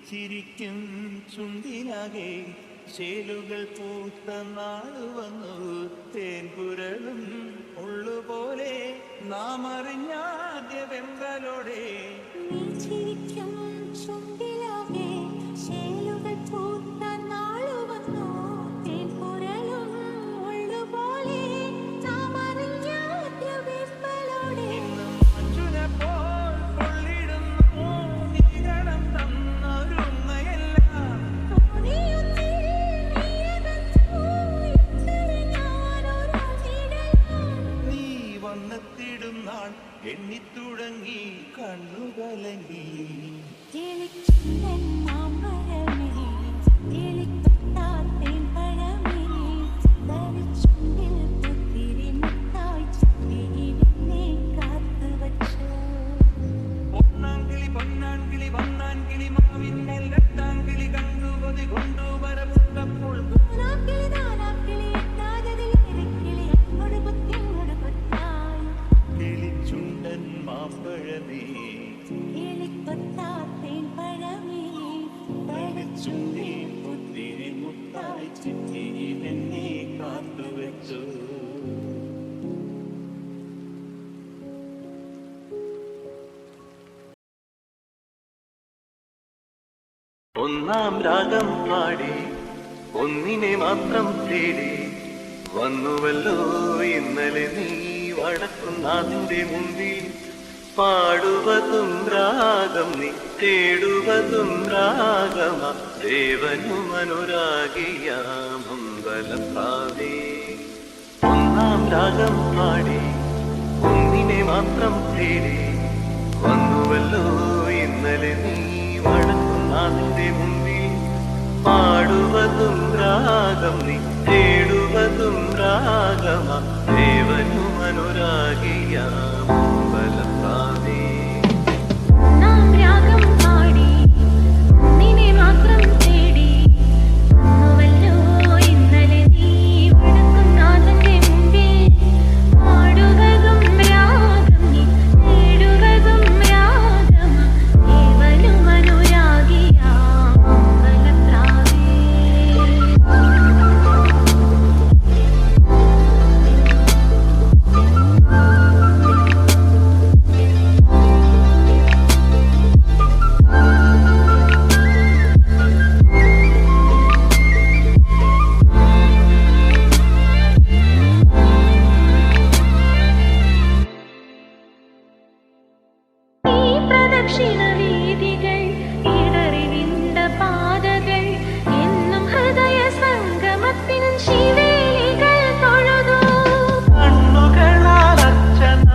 ചിരിക്കും ചുണ്ടിനാകെ ചേലുകൾ പൂത്ത നാള് വന്നു. തേൻകുരളും ഉള്ളുപോലെ നാം അറിഞ്ഞാദ്യ വെമ്പലോടെ ചിരിക്കും ചുണ്ടിലാകെ ചേലുകൾ പൂത്ത നാള് വന്നു. തേൻകുരളും ഉള്ളുപോലെ നാം അറിഞ്ഞാദ്യ വെമ്പലോടെ എണ്ണിത്തുടങ്ങി കണ്ണുകലങ്ങി പൊന്നാങ്കിളി പൊന്നാങ്കിളി വന്നാൻകിളി മാവിന്മേൽ രണ്ടാങ്കിളി കണ്ടുകൊതി കൊണ്ടുവരപ്പെട്ടപ്പോൾ കിളിച്ചുണ്ടൻ മാമ്പഴമേ ചുണ്ടി ഒത്തിരി മുത്തായി ചിറ്റി എന്നെ കാത്തുവെച്ചു. ഒന്നാം രാഗം പാടി ഒന്നിനെ മാത്രം തേടി വന്നുവല്ലോ ഇന്നലെ നീ വടക്കുന്നാഥിന്റെ മുമ്പിൽ. പാടുവതും രാഗം നീ തേടുവതും രാഗമ ദേവനും അനുരാഗിയാമമ്പലം ഭാവേ. ഒന്നാം രാഗം പാടി ഒന്നി ഒന്നിനെ മാത്രം തേടി വന്നുവല്ലോ ഇന്നലെ നീ വടക്കുന്നാഥന്റെ മുമ്പിൽ പാടുവതും രാഗം നീ തേടുവതും രാഗമ ദേവനും അനുരാഗിയാമ്പലത്താനേ നാം രാഗം പാടി നിന്നെ മാത്രം തേടി വന്നുവല്ലോ ഇന്നലെ നീ വടക്കുന്നാഥന്റെ മുമ്പിൽ പാടുവതും രാഗം നീ തേടുവതും രാഗമ ദേവനും അനുരാഗിയാമ്പലത്താനേ പ്രദക്ഷിണവീഥികൾ ഇടറിവിണ്ട പാതകൾ എന്നും ഹൃദയ സംഗമത്തിൻ ശിവേലികൾ തൊഴുതു കണ്ണുകളാൽ അർച്ചന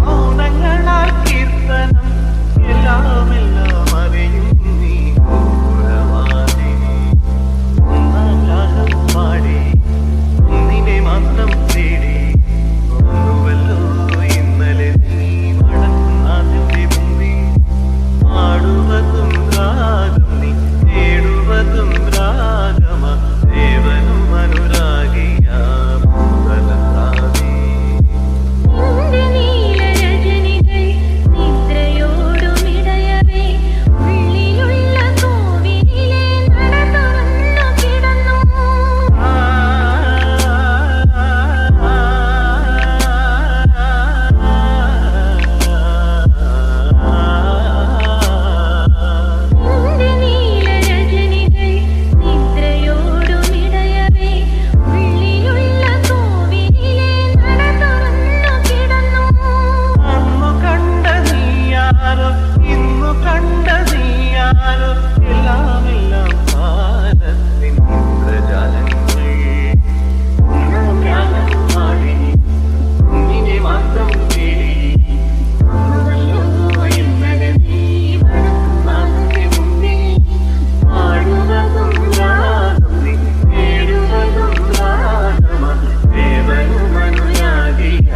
മൗനങ്ങളാൽ കീർത്തനം എല്ലാം അറിയും നീ ഗൗരവാദിനി ഒന്നാം രാഗം പാടി ഒന്നിനെ മാത്രം തേടി വന്നുവല്ലോ ഇന്നലെ നീ വടക്കുന്നാഥന്റെ മുമ്പിൽ പാടുവതും രാഗം നീ തേടുവതും രാഗമ ദേവനും അനുരാഗിയാമ്പലത്താനേ നിന്റെ നീലരജനികൾ നിദ്രയോടുമിടയവേ ഉള്ളിലുള്ള കോവിലിലെ നട തുറന്നു കിടന്നു നിന്റെ നീലരജനികൾ നിദ്രയോടുമിടയവേ ഉള്ളിലുള്ള കോവിലിലെ നട തുറന്നു കിടന്നു അന്നു കണ്ട നീയാരോ ഇന്നു കണ്ട നീയാരോ എല്ലാം കാലത്തിൻ ഇന്ദ്രജാലങ്ങൾ ഒന്നാം രാഗം പാടി ഒന്നിനെ മാത്രം തേടി വന്നുവല്ലോ ഇന്നലെ നീ വടക്കുന്നാഥന്റെ മുമ്പിൽ പാടുവതും രാഗം നീ തേടുവതും രാഗമ ദേവനും അനുരാഗിയാമ്പലത്താനേ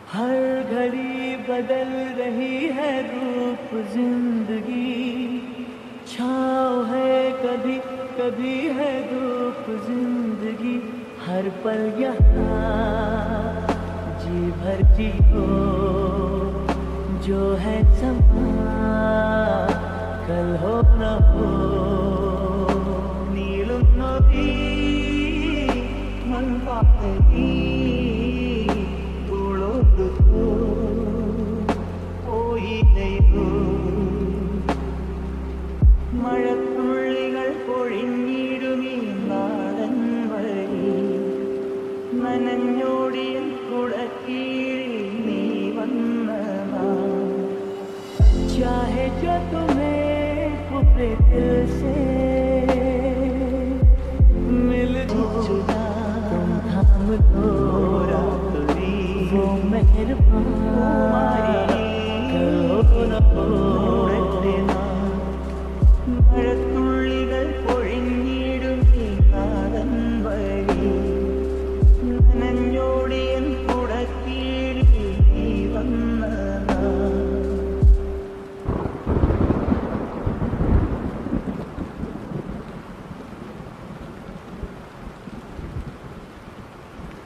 हर घड़ी बदल रही है रूप जिंदगी छाँव है कभी कभी है धूप जिंदगी हर पल यहाँ जी भर जियो जो है समा कल हो न हो नीलुम नदी मन पाती